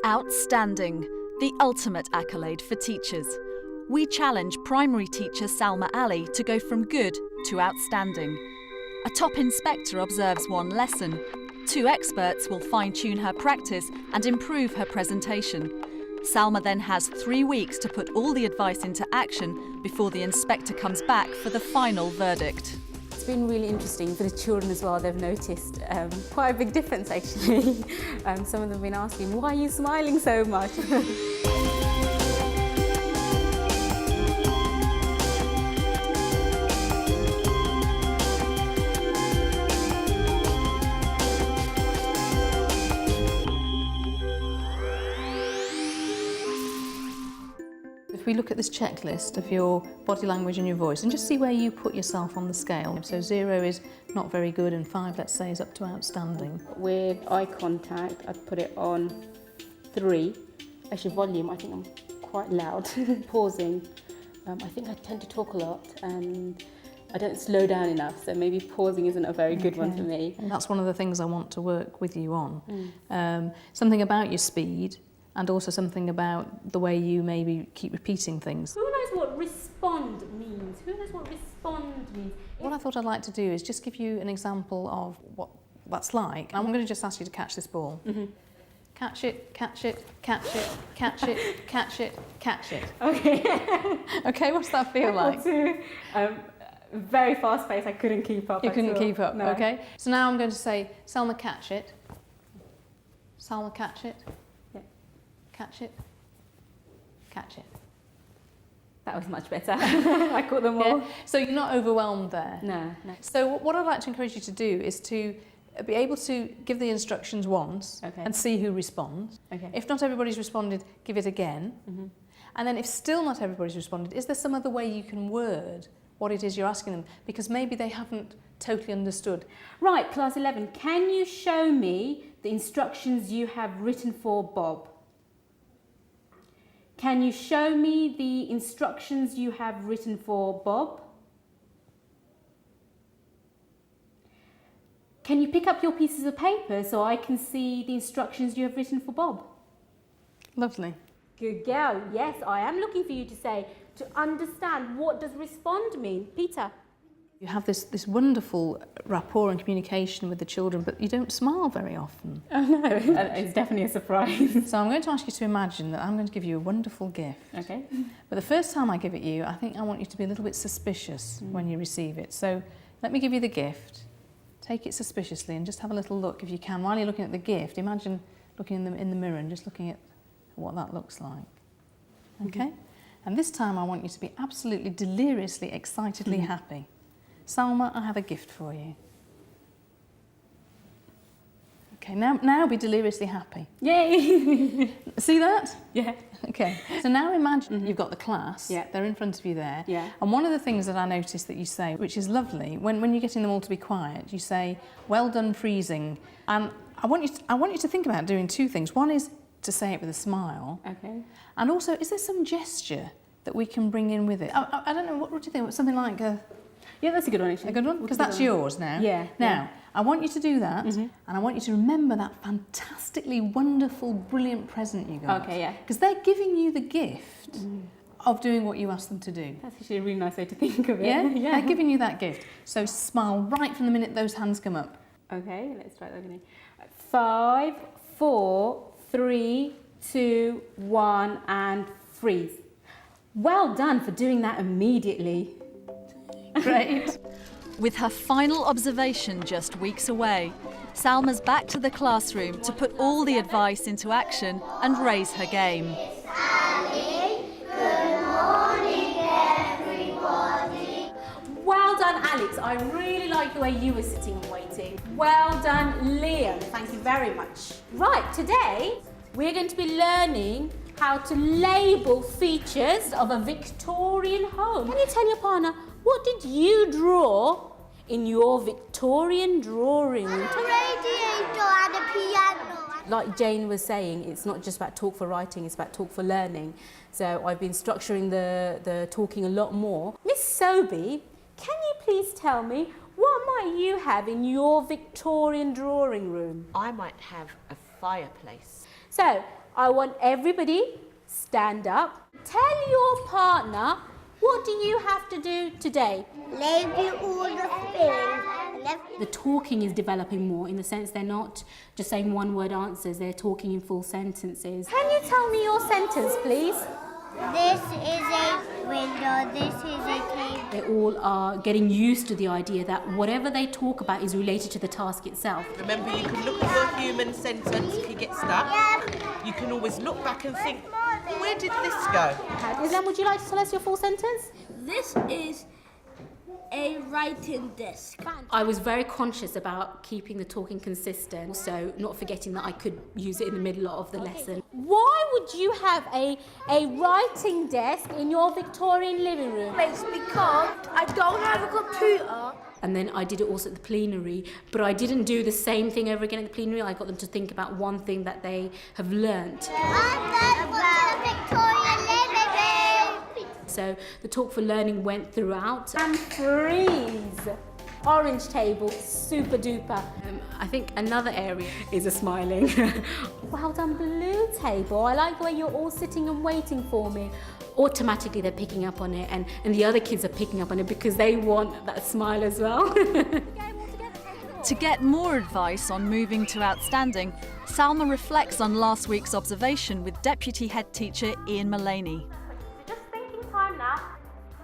Outstanding, the ultimate accolade for teachers. We challenge primary teacher Salma Ali to go from good to outstanding. A top inspector observes one lesson. 2 experts will fine-tune her practice and improve her presentation. Salma then has 3 weeks to put all the advice into action before the inspector comes back for the final verdict. It's been really interesting for the children as well. They've noticed quite a big difference actually. Some of them have been asking, why are you smiling so much? If we look at this checklist of your body language and your voice and just see where you put yourself on the scale. So 0 is not very good and 5, let's say, is up to outstanding. With eye contact, I'd put it on 3. Actually, volume, I think I'm quite loud. Pausing, I think I tend to talk a lot and I don't slow down enough, so maybe pausing isn't a very good one for me. And that's one of the things I want to work with you on. Something about your speed, and also something about the way you maybe keep repeating things. Who knows what respond means? Who knows what respond means? What I thought I'd like to do is just give you an example of what that's like. I'm going to just ask you to catch this ball. Catch it, catch it, catch it, catch it, catch it, catch it. Okay. Okay, what's that feel like? Very fast pace, I couldn't keep up. You couldn't keep up, no. Okay. So now I'm going to say, Selma, catch it. Selma, catch it. Catch it, catch it. That was much better. I caught them all. Yeah. So you're not overwhelmed there? No. So what I'd like to encourage you to do is to be able to give the instructions once and see who responds. Okay. If not everybody's responded, give it again. And then if still not everybody's responded, is there some other way you can word what it is you're asking them? Because maybe they haven't totally understood. Right, class 11, can you show me the instructions you have written for Bob? Can you show me the instructions you have written for Bob? Can you pick up your pieces of paper so I can see the instructions you have written for Bob? Lovely. Good girl. Yes, I am looking for you to say, to understand what does respond mean. Peter? You have this wonderful rapport and communication with the children, but you don't smile very often. Oh no, it's definitely a surprise. So I'm going to ask you to imagine that I'm going to give you a wonderful gift. Okay. But the first time I give it you, I think I want you to be a little bit suspicious when you receive it. So let me give you the gift. Take it suspiciously and just have a little look if you can. While you're looking at the gift, imagine looking in the mirror and just looking at what that looks like. Okay? And this time I want you to be absolutely deliriously, excitedly happy. Salma, I have a gift for you. Okay, now be deliriously happy. Yay! See that? Yeah. Okay, so now imagine you've got the class, Yeah. they're in front of you there. Yeah. And one of the things that I noticed that you say, which is lovely, when you're getting them all to be quiet, you say, well done freezing. And I want you to think about doing 2 things. One is to say it with a smile. Okay. And also, is there some gesture that we can bring in with it? I don't know, what do you think? Something like Yeah, that's a good one actually. a good one? Because that's yours now. Yeah. Now, I want you to do that, and I want you to remember that fantastically wonderful, brilliant present you got. Okay, yeah. Because they're giving you the gift of doing what you asked them to do. That's actually a really nice way to think of it. Yeah? They're giving you that gift. So smile right from the minute those hands come up. Okay, let's try that again. 5, 4, 3, 2, 1, and freeze. Well done for doing that immediately. Great. With her final observation just weeks away, Salma's back to the classroom to put all the advice into action and raise her game. Good morning, everybody. Well done, Alex. I really like the way you were sitting and waiting. Well done, Liam. Thank you very much. Right, today we're going to be learning how to label features of a Victorian home. Can you tell your partner, what did you draw in your Victorian drawing room? A radiator and a piano. Like Jane was saying, it's not just about talk for writing, it's about talk for learning. So I've been structuring the talking a lot more. Miss Sobey, can you please tell me, what might you have in your Victorian drawing room? I might have a fireplace. So, I want everybody stand up. Tell your partner, what do you have to do today? Label all the things. The talking is developing more in the sense they're not just saying one-word answers, they're talking in full sentences. Can you tell me your sentence, please? This is a window. This is a table. They all are getting used to the idea that whatever they talk about is related to the task itself. Remember, you can look at your human sentence if you get stuck. You can always look back and think, where did this go? Islam, would you like to tell us your full sentence? This is a writing desk. I was very conscious about keeping the talking consistent, so not forgetting that I could use it in the middle of the lesson. Why would you have a writing desk in your Victorian living room? It's because I don't have a computer. And then I did it also at the plenary, but I didn't do the same thing over again at the plenary. I got them to think about one thing that they have learnt. About Victorian living room. So the talk for learning went throughout. And freeze! Orange table, super duper. I think another area is a smiling. Well done, blue table. I like the way you're all sitting and waiting for me. Automatically they're picking up on it, and the other kids are picking up on it because they want that smile as well. To get more advice on moving to outstanding, Salma reflects on last week's observation with Deputy Head Teacher Ian Mullaney. Just thinking time now,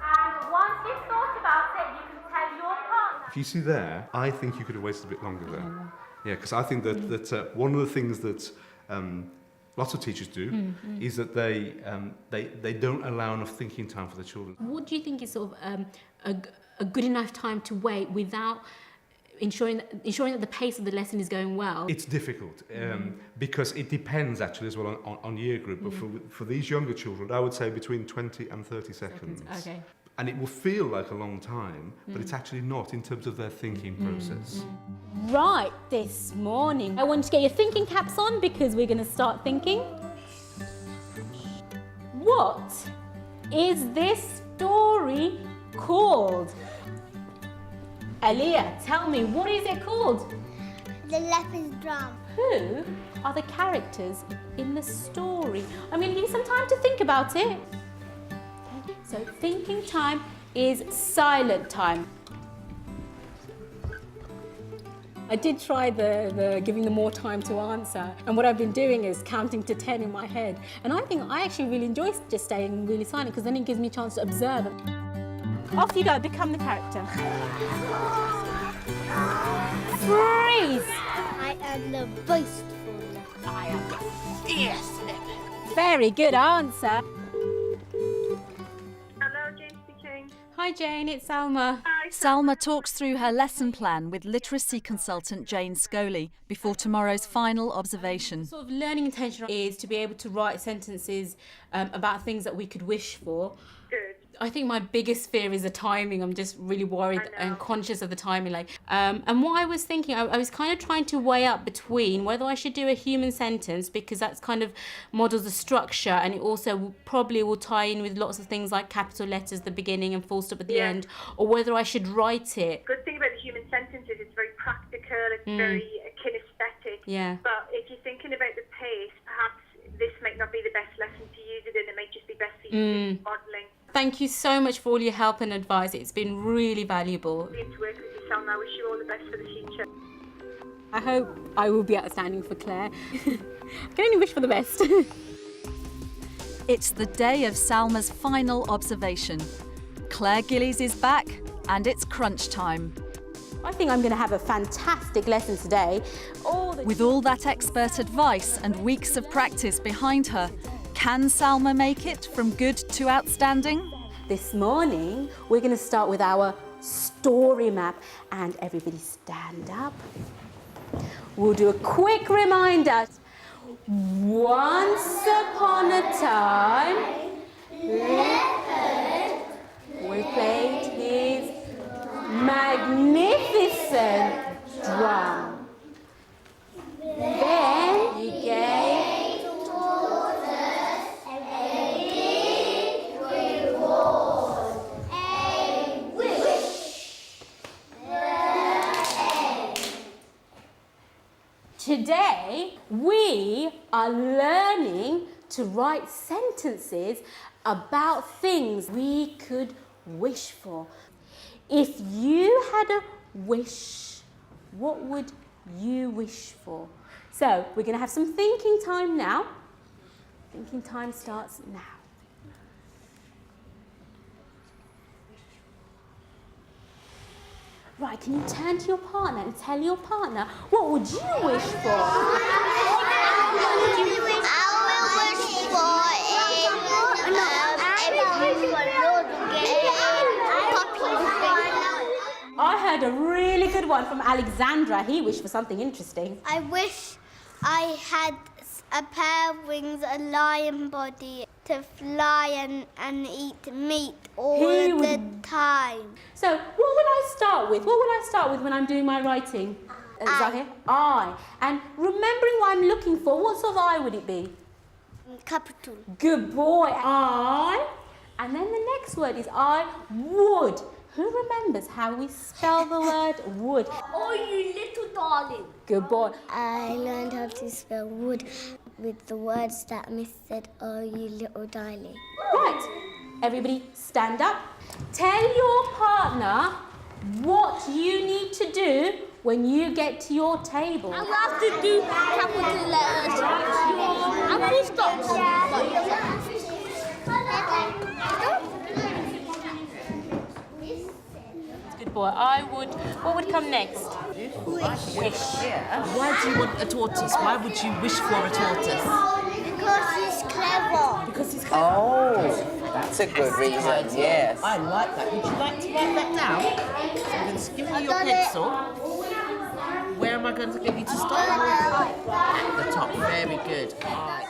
and once you've thought about it, you can tell your partner. If you see there, I think you could have waited a bit longer there. Yeah, because I think that one of the things that lots of teachers do is that they don't allow enough thinking time for the children. What do you think is sort of a good enough time to wait without ensuring that the pace of the lesson is going well? It's difficult because it depends actually as well on year group. But for these younger children, I would say between 20 and 30 seconds. Okay. And it will feel like a long time, but it's actually not in terms of their thinking process. Right, this morning. I want you to get your thinking caps on because we're going to start thinking. What is this story called? Aliyah, tell me, what is it called? The leopard's drum. Who are the characters in the story? I'm going to give you some time to think about it. Okay, so thinking time is silent time. I did try the giving them more time to answer, and what I've been doing is counting to 10 in my head. And I think I actually really enjoy just staying really silent because then it gives me a chance to observe. Off you go, become the character. Freeze! I am the boastful leopard. I am the fierce leopard. Very good answer. Hello, Jane speaking. Hi Jane, it's Salma. Salma talks through her lesson plan with literacy consultant Jane Scoley before tomorrow's final observation. Sort of learning intention is to be able to write sentences about things that we could wish for. Good. I think my biggest fear is the timing. I'm just really worried and conscious of the timing. And what I was thinking, I was kind of trying to weigh up between whether I should do a human sentence because that's kind of models the structure, and it also probably will tie in with lots of things like capital letters at the beginning and full stop at the end, or whether I should write it. Good thing about the human sentence is it's very practical, it's very kinesthetic. Yeah. But if you're thinking about the pace, perhaps this might not be the best lesson to use it in. It might just be best for you to do modelling. Thank you so much for all your help and advice. It's been really valuable. Being to work with you, Salma. I wish you all the best for the future. I hope I will be outstanding for Claire. I can only wish for the best. It's the day of Salma's final observation. Claire Gillies is back and it's crunch time. I think I'm going to have a fantastic lesson today. With all that expert advice and weeks of practice behind her, can Salma make it from good to outstanding? This morning, we're going to start with our story map. And everybody stand up. We'll do a quick reminder. Once upon a time, leopard played his magnificent drum. Then he gave Today, we are learning to write sentences about things we could wish for. If you had a wish, what would you wish for? So we're going to have some thinking time now. Thinking time starts now. Right, can you turn to your partner and tell your partner, what would you wish for? I heard a really good one from Alexandra. He wished for something interesting. I wish I had a pair of wings, a lion body, to fly and eat meat all the time. So, what will I start with? What will I start with when I'm doing my writing? Is that here? I. And remembering what I'm looking for, what sort of I would it be? Capital. Good boy. I. And then the next word is I would. Who remembers how we spell the word would? Oh, you little darling. Good boy. I learned how to spell wood with the words that Miss said, oh, you little darling. Right. Everybody stand up. Tell your partner what you need to do when you get to your table. I have to do capital letters. I will stop. Good boy. I would. What would come next? Wish. Why do you want a tortoise? Why would you wish for a tortoise? Because he's clever. Because he's clever. Oh, that's a good reason, yes. I like that. Would you like to write that down? So I'm going to give you your pencil. Where am I going to get you to start? At the top. Very good. Right.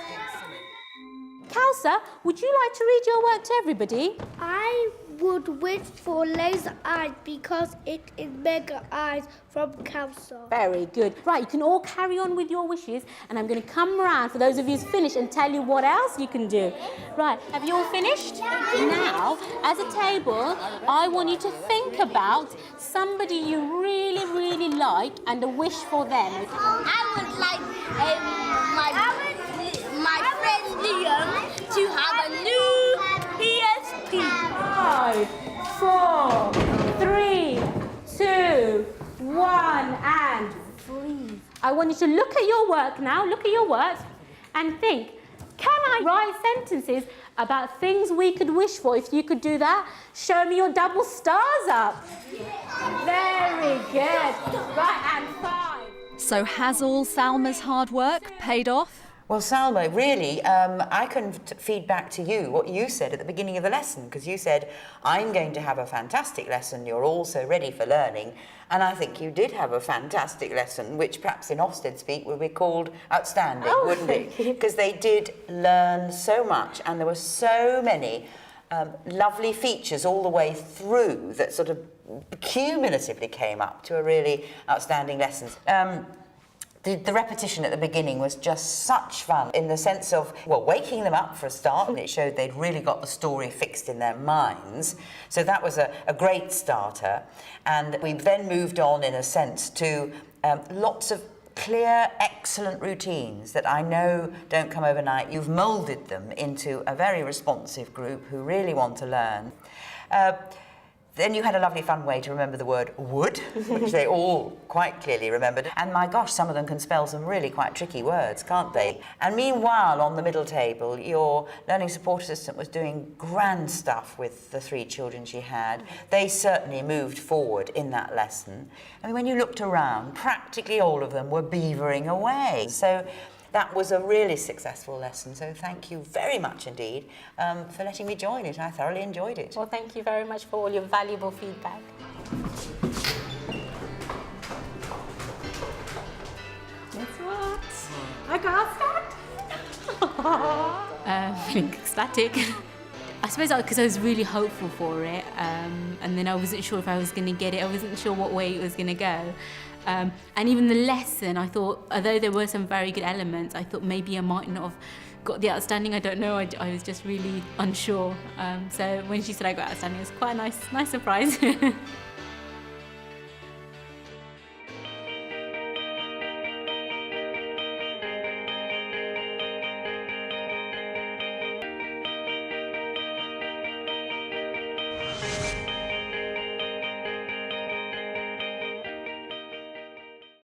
Kausa, would you like to read your work to everybody? I would wish for laser eyes because it is mega eyes from Council. Very good. Right, you can all carry on with your wishes, and I'm going to come round for those of you who's finished and tell you what else you can do. Right, have you all finished? Now, as a table, I want you to think about somebody you really, really like and a wish for them. I would like my friend Liam to have a new PSP. 5, 4, 3, 2, 1, and freeze. I want you to look at your work now, look at your work, and think, can I write sentences about things we could wish for? If you could do that, show me your double stars up. Very good. Right, and 5. So has all Salma's hard work paid off? Well, Salma, really, I can feed back to you what you said at the beginning of the lesson, because you said, I'm going to have a fantastic lesson, you're all so ready for learning, and I think you did have a fantastic lesson, which perhaps in Ofsted speak would be called outstanding, wouldn't it? Because they did learn so much, and there were so many lovely features all the way through that sort of cumulatively came up to a really outstanding lesson. The repetition at the beginning was just such fun in the sense of, well, waking them up for a start, and it showed they'd really got the story fixed in their minds. So that was a great starter. And we then moved on, in a sense, to lots of clear, excellent routines that I know don't come overnight. You've moulded them into a very responsive group who really want to learn. Then you had a lovely fun way to remember the word would, which they all quite clearly remembered. And my gosh, some of them can spell some really quite tricky words, can't they? And meanwhile, on the middle table, your learning support assistant was doing grand stuff with the 3 children she had. They certainly moved forward in that lesson. I mean, when you looked around, practically all of them were beavering away. So that was a really successful lesson, so thank you very much indeed for letting me join it. I thoroughly enjoyed it. Well, thank you very much for all your valuable feedback. Guess what? I got feeling ecstatic. I suppose because I was really hopeful for it, and then I wasn't sure if I was going to get it. I wasn't sure what way it was going to go. And even the lesson, I thought, although there were some very good elements, I thought maybe I might not have got the outstanding. I don't know. I was just really unsure. So when she said I got outstanding, it was quite a nice surprise.